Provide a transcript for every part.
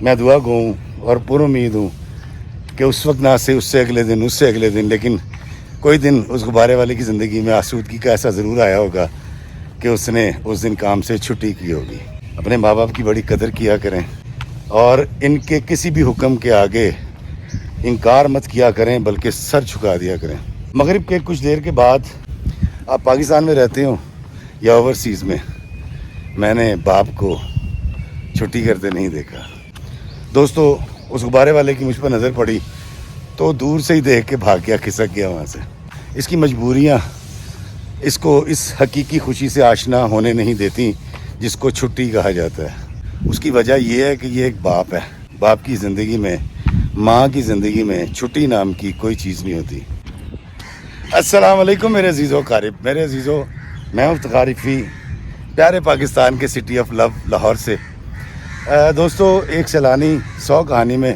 میں دعا گو ہوں اور پر امید ہوں کہ اس وقت نہ سے اس سے اگلے دن لیکن کوئی دن اس غبارے والے کی زندگی میں آسودگی کا ایسا ضرور آیا ہوگا کہ اس نے اس دن کام سے چھٹی کی ہوگی۔ اپنے ماں باپ کی بڑی قدر کیا کریں اور ان کے کسی بھی حکم کے آگے انکار مت کیا کریں بلکہ سر جھکا دیا کریں۔ مغرب کے کچھ دیر کے بعد آپ پاکستان میں رہتے ہوں یا اوورسیز میں نے باپ کو چھٹی کرتے نہیں دیکھا۔ دوستو اس غبارے والے کی مجھ پر نظر پڑی تو دور سے ہی دیکھ کے بھاگ گیا، کھسک گیا وہاں سے۔ اس کی مجبوریاں اس کو اس حقیقی خوشی سے آشنا ہونے نہیں دیتی جس کو چھٹی کہا جاتا ہے۔ اس کی وجہ یہ ہے کہ یہ ایک باپ ہے۔ باپ کی زندگی میں، ماں کی زندگی میں چھٹی نام کی کوئی چیز نہیں ہوتی۔ السلام علیکم میرے عزیزو قارب، میرے عزیزو، میں مفتخر عارفی پیارے پاکستان کے سٹی آف لو لاہور سے۔ دوستو ایک سیلانی 100 کہانی میں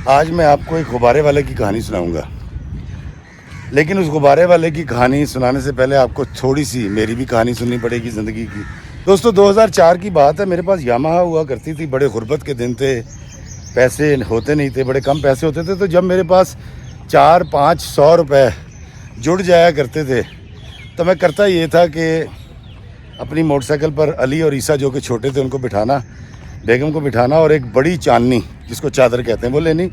آج میں آپ کو ایک غبارے والے کی کہانی سناؤں گا، لیکن اس غبارے والے کی کہانی سنانے سے پہلے آپ کو تھوڑی سی میری بھی کہانی سننی پڑے گی زندگی کی۔ دوستو 2004 کی بات ہے، میرے پاس یامہا ہوا کرتی تھی، بڑے غربت کے دن تھے، پیسے ہوتے نہیں تھے، بڑے کم پیسے ہوتے تھے، تو جب میرے پاس 400-500 روپے جڑ جایا کرتے تھے تو میں کرتا یہ تھا کہ اپنی موٹر سائیکل پر علی اور عیسیٰ جو کہ چھوٹے تھے ان کو بٹھانا، بیگم کو بٹھانا اور ایک بڑی چاندنی جس کو چادر کہتے ہیں وہ لینی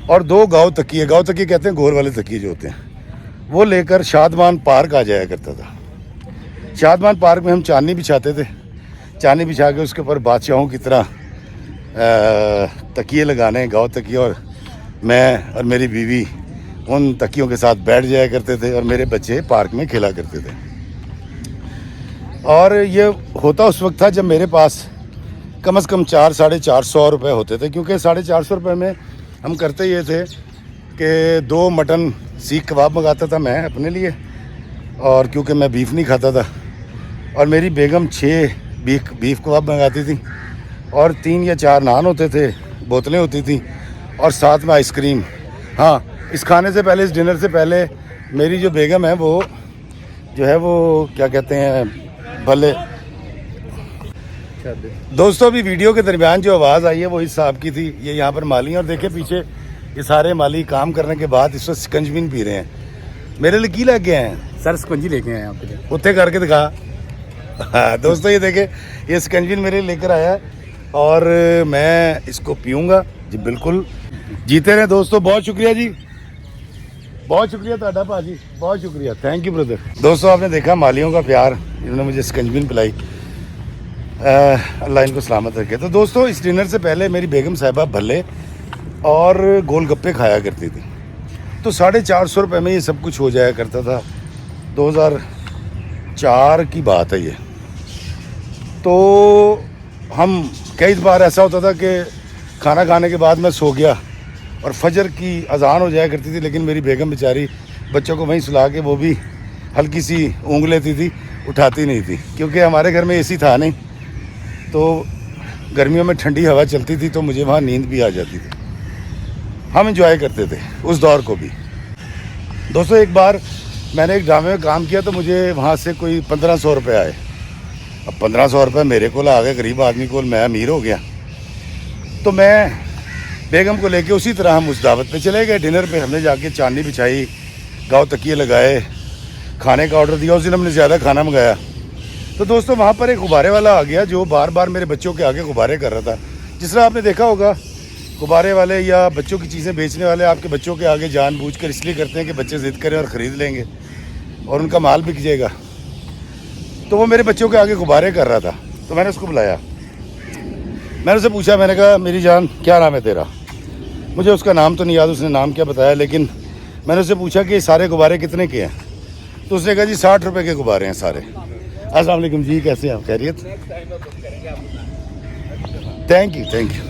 اور 2 گاؤں تکیے کہتے ہیں گور والے تکیے جو ہوتے ہیں، وہ لے کر شادمان پارک آ جایا کرتا تھا۔ شادمان پارک میں ہم چاندنی بچھاتے تھے، چاندنی بچھا کے اس کے اوپر بادشاہوں کی طرح تکیے لگانے، گاؤں تکیے، اور میں اور میری بیوی ان تکیوں کے ساتھ بیٹھ جایا کرتے تھے اور میرے بچے پارک میں کھیلا کرتے تھے۔ اور یہ ہوتا اس وقت تھا جب میرے پاس کم از کم 400-450 روپے ہوتے تھے، کیونکہ 450 روپے میں ہم کرتے یہ تھے کہ 2 مٹن سیخ کباب منگاتا تھا میں اپنے لیے، اور کیونکہ میں بیف نہیں کھاتا تھا، اور میری بیگم 6 بیف کباب منگاتی تھی، اور 3 یا 4 نان ہوتے تھے، بوتلیں ہوتی تھیں، اور ساتھ میں آئس کریم۔ ہاں، اس کھانے سے پہلے، اس ڈنر سے پہلے میری جو بیگم ہے وہ جو ہے وہ کیا کہتے ہیں بھلے دوستو ابھی ویڈیو کے درمیان جو آواز آئی ہے وہ اس صاحب کی تھی، یہ یہاں پر مالی ہیں، اور دیکھیں پیچھے یہ سارے مالی کام کرنے کے بعد اس وقت سکنجبین پی رہے ہیں۔ میرے لیے کی لگ گئے ہیں سر سکنجی لے کے آئے آپ کے لیے، اتنے کر کے دکھا۔ دوستو یہ دیکھیں یہ سکنجبین میرے لے کر آیا ہے اور میں اس کو پیوں گا۔ جی بالکل، جیتے رہے دوستو، بہت شکریہ جی، بہت شکریہ تہاڈا بھاجی، بہت شکریہ، تھینک یو بردر۔ دوستو آپ نے دیکھا مالیوں کا پیار، انہوں نے مجھے سکنجبین پلائی، اللہ ان کو سلامت رکھے۔ تو دوستو اس ڈنر سے پہلے میری بیگم صاحبہ بھلے اور گول گپے کھایا کرتی تھی، تو 450 روپے میں یہ سب کچھ ہو جایا کرتا تھا۔ 2004 کی بات ہے یہ۔ تو ہم کئی بار ایسا ہوتا تھا کہ کھانا کھانے کے بعد میں سو گیا اور فجر کی اذان ہو جایا کرتی تھی، لیکن میری بیگم بیچاری بچوں کو وہیں سلا کے وہ بھی ہلکی سی اونگ لیتی تھی، اٹھاتی نہیں تھی، کیونکہ ہمارے گھر میں اے سی تھا نہیں، تو گرمیوں میں ٹھنڈی ہوا چلتی تھی تو مجھے وہاں نیند بھی آ جاتی تھی۔ ہم انجوائے کرتے تھے اس دور کو بھی۔ دوستو ایک بار میں نے ایک ڈرامے میں کام کیا تو مجھے وہاں سے کوئی 1500 روپے آئے۔ اب 1500 روپے میرے کو آ گئے، غریب آدمی کو، میں امیر ہو گیا، تو میں بیگم کو لے کے اسی طرح ہم اس دعوت پہ چلے گئے۔ ڈنر پہ ہم نے جا کے چاندنی بچھائی، گاؤں تکیے لگائے، کھانے کا آرڈر دیا، اس دن ہم نے زیادہ کھانا منگایا۔ تو دوستو وہاں پر ایک غبارے والا آ گیا جو بار بار میرے بچوں کے آگے غبارے کر رہا تھا۔ جس طرح آپ نے دیکھا ہوگا غبارے والے یا بچوں کی چیزیں بیچنے والے آپ کے بچوں کے آگے جان بوجھ کر اس لیے کرتے ہیں کہ بچے ضد کریں اور خرید لیں گے اور ان کا مال بک جائے گا۔ تو وہ میرے بچوں کے آگے غبارے کر رہا تھا، تو میں نے اس کو بلایا، میں نے اسے پوچھا، میں نے کہا میری جان کیا نام ہے تیرا؟ مجھے اس کا نام تو نہیں یاد اس نے نام کیا بتایا، لیکن میں نے اسے پوچھا کہ یہ سارے غبارے کتنے کے ہیں؟ تو اس نے کہا جی 60 روپے کے غبارے ہیں سارے۔ السلام علیکم جی، کیسے ہیں آپ؟ خیریت؟ Thank you thank you.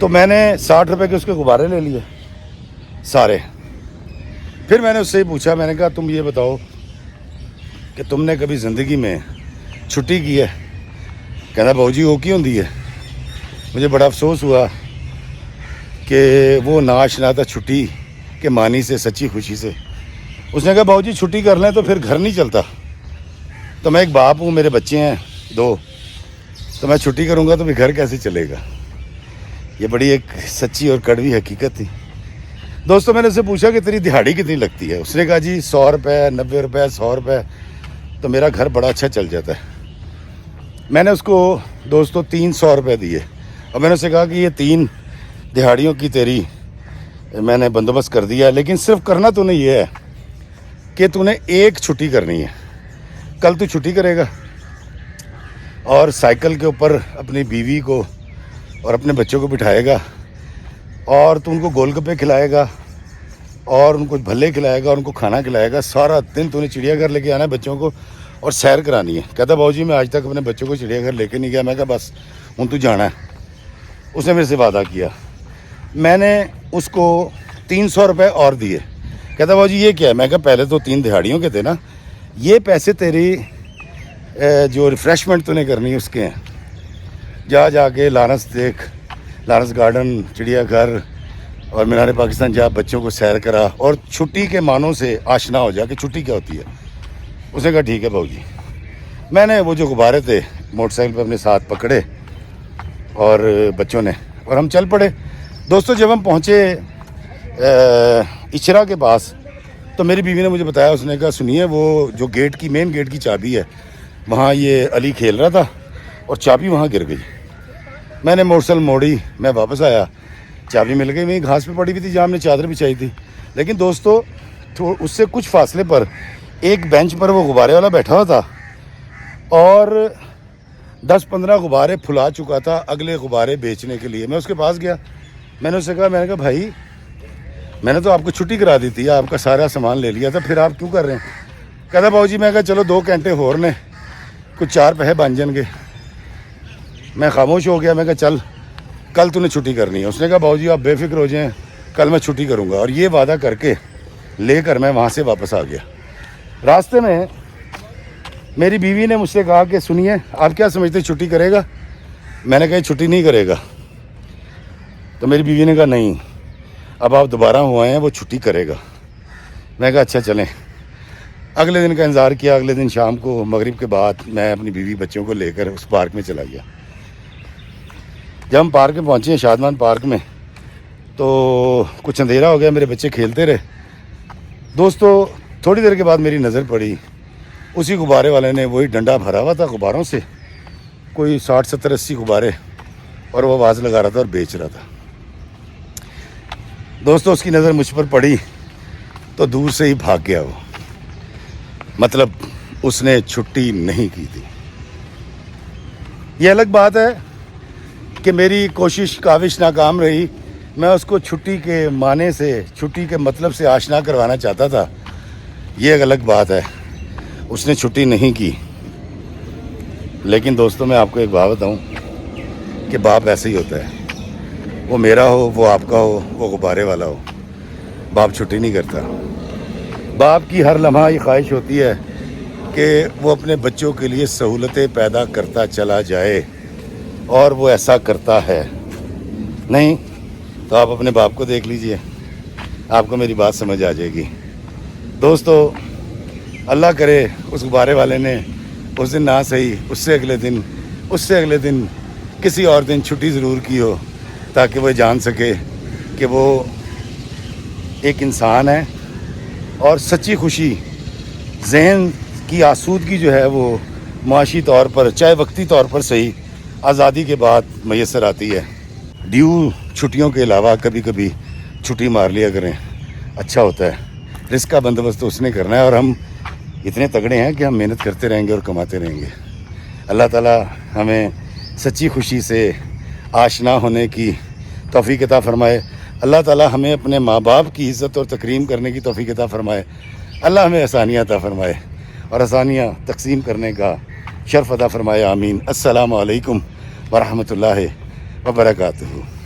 تو میں نے 60 روپے کے اس کے غبارے لے لیے سارے۔ پھر میں نے اس سے ہی پوچھا، میں نے کہا تم یہ بتاؤ کہ تم نے کبھی زندگی میں چھٹی کی ہے؟ کہنا بہو جی وہ کی ہوندی ہے۔ مجھے بڑا افسوس ہوا کہ وہ ناشنا تھا چھٹی کے معنی سے، سچی خوشی سے۔ اس نے کہا بہو جی چھٹی کر لیں تو پھر گھر نہیں چلتا۔ تو میں ایک باپ ہوں، میرے بچے ہیں 2، تو میں چھٹی کروں گا تو پھر گھر کیسے چلے گا. یہ بڑی ایک سچی اور کڑوی حقیقت تھی. دوستوں میں نے اس سے پوچھا کہ تیری دہاڑی کتنی لگتی ہے. اس نے کہا جی 100 روپے 90 روپے 100 روپے تو میرا گھر بڑا اچھا چل جاتا ہے. میں نے اس کو دوستوں 300 روپے دیے اور میں نے اسے کہا کہ یہ 3 دہاڑیوں کی تیری میں نے بندوبست کر دیا, لیکن صرف کرنا تو نے یہ ہے کہ تو نے ایک چھٹی کرنی ہے. کل تو چھٹی کرے گا اور سائیکل کے اوپر اپنی بیوی کو اور اپنے بچوں کو بٹھائے گا اور تو ان کو گول گپے کھلائے گا اور ان کو بھلے کھلائے گا اور ان کو کھانا کھلائے گا. سارا دن تو نے چڑیا گھر لے کے آنا ہے بچوں کو اور سیر کرانی ہے. کہتا باؤ جی میں آج تک اپنے بچوں کو چڑیا گھر لے کے نہیں گیا. میں کہا بس ہوں تو جانا ہے. اس نے میرے سے وعدہ کیا. میں نے اس کو 300 روپے اور دیے. کہتا باؤ جی یہ کیا ہے؟ میں کہا پہلے تو 3 دہاڑیوں کے تھے نا, یہ پیسے تیری جو ریفریشمنٹ تو نے کرنی ہے اس کے ہیں. جا کے لارنس دیکھ, لارنس گارڈن, چڑیا گھر اور مینار پاکستان جا, بچوں کو سیر کرا اور چھٹی کے معنوں سے آشنا ہو جا کہ چھٹی کیا ہوتی ہے. اس نے کہا ٹھیک ہے باؤ جی. میں نے وہ جو غبارے تھے موٹر سائیکل پہ اپنے ساتھ پکڑے اور بچوں نے اور ہم چل پڑے. دوستوں جب ہم پہنچے اچرا کے پاس تو میری بیوی نے مجھے بتایا, اس نے کہا سنیے وہ جو گیٹ کی مین گیٹ کی چابی ہے وہاں یہ علی کھیل رہا تھا اور چابی وہاں گر گئی. میں نے موٹر سائیکل موڑی, میں واپس آیا, چابی مل گئی. وہیں گھاس پہ پڑی ہوئی تھی جہاں ہم نے چادر بچھائی تھی. لیکن دوستوں اس سے کچھ فاصلے پر ایک بینچ پر وہ غبارے والا بیٹھا ہوا تھا اور 10-15 غبارے پھلا چکا تھا اگلے غبارے بیچنے کے لیے. میں اس کے پاس گیا, میں نے اسے کہا, میں نے کہا بھائی میں نے تو آپ کو چھٹی کرا دی تھی, آپ کا سارا سامان لے لیا تھا, پھر آپ کیوں کر رہے ہیں؟ کہتا باؤ جی میں کہا چلو 2 گھنٹے ہور نے کچھ 4 پیسے بن جائیں گے. میں خاموش ہو گیا. میں کہا چل کل تو نے چھٹی کرنی ہے. اس نے کہا باؤ جی آپ بے فکر ہو جائیں, کل میں چھٹی کروں گا. اور یہ وعدہ کر کے لے کر میں وہاں سے واپس آ گیا. راستے میں میری بیوی نے مجھ سے کہا کہ سنیے آپ کیا سمجھتے چھٹی کرے گا؟ میں نے کہا چھٹی نہیں کرے گا. تو میری بیوی نے کہا نہیں, اب آپ دوبارہ ہوئے ہیں, وہ چھٹی کرے گا. میں کہا اچھا چلیں. اگلے دن کا انتظار کیا. اگلے دن شام کو مغرب کے بعد میں اپنی بیوی بچوں کو لے کر اس پارک میں چلا گیا. جب ہم پارک میں پہنچے ہیں شادمان پارک میں تو کچھ اندھیرا ہو گیا, میرے بچے کھیلتے رہے. دوستو تھوڑی دیر کے بعد میری نظر پڑی, اسی غبارے والے نے وہی ڈنڈا بھرا ہوا تھا غباروں سے, کوئی 60 70 80 غبارے, اور وہ آواز لگا رہا تھا اور بیچ رہا تھا. دوستو اس کی نظر مجھ پر پڑی تو دور سے ہی بھاگ گیا وہ. مطلب اس نے چھٹی نہیں کی تھی. یہ الگ بات ہے کہ میری کوشش کاوش ناکام رہی. میں اس کو چھٹی کے معنی سے, چھٹی کے مطلب سے آشنا کروانا چاہتا تھا. یہ ایک الگ بات ہے, اس نے چھٹی نہیں کی. لیکن دوستوں میں آپ کو ایک بات بتاؤں کہ باپ ایسے ہی ہوتا ہے, وہ میرا ہو, وہ آپ کا ہو, وہ غبارے والا ہو, باپ چھٹی نہیں کرتا. باپ کی ہر لمحہ یہ خواہش ہوتی ہے کہ وہ اپنے بچوں کے لیے سہولتیں پیدا کرتا چلا جائے, اور وہ ایسا کرتا ہے. نہیں تو آپ اپنے باپ کو دیکھ لیجئے, آپ کو میری بات سمجھ آ جائے گی. دوستو اللہ کرے اس غبارے والے نے اس دن نہ صحیح, اس سے اگلے دن کسی اور دن چھٹی ضرور کی ہو, تاکہ وہ جان سکے کہ وہ ایک انسان ہے اور سچی خوشی, ذہن کی آسودگی جو ہے وہ معاشی طور پر چاہے وقتی طور پر صحیح آزادی کے بعد میسر آتی ہے. ڈیو چھٹیوں کے علاوہ کبھی کبھی چھٹی مار لیا کریں, اچھا ہوتا ہے. رزق کا بندوبست تو اس نے کرنا ہے, اور ہم اتنے تگڑے ہیں کہ ہم محنت کرتے رہیں گے اور کماتے رہیں گے. اللہ تعالیٰ ہمیں سچی خوشی سے آشنا ہونے کی توفیق عطا فرمائے. اللہ تعالیٰ ہمیں اپنے ماں باپ کی عزت اور تکریم کرنے کی توفیق عطا فرمائے. اللہ ہمیں آسانیاں عطا فرمائے اور آسانیاں تقسیم کرنے کا شرف عطا فرمائے. آمین. السلام علیکم ورحمۃ اللہ وبرکاتہ.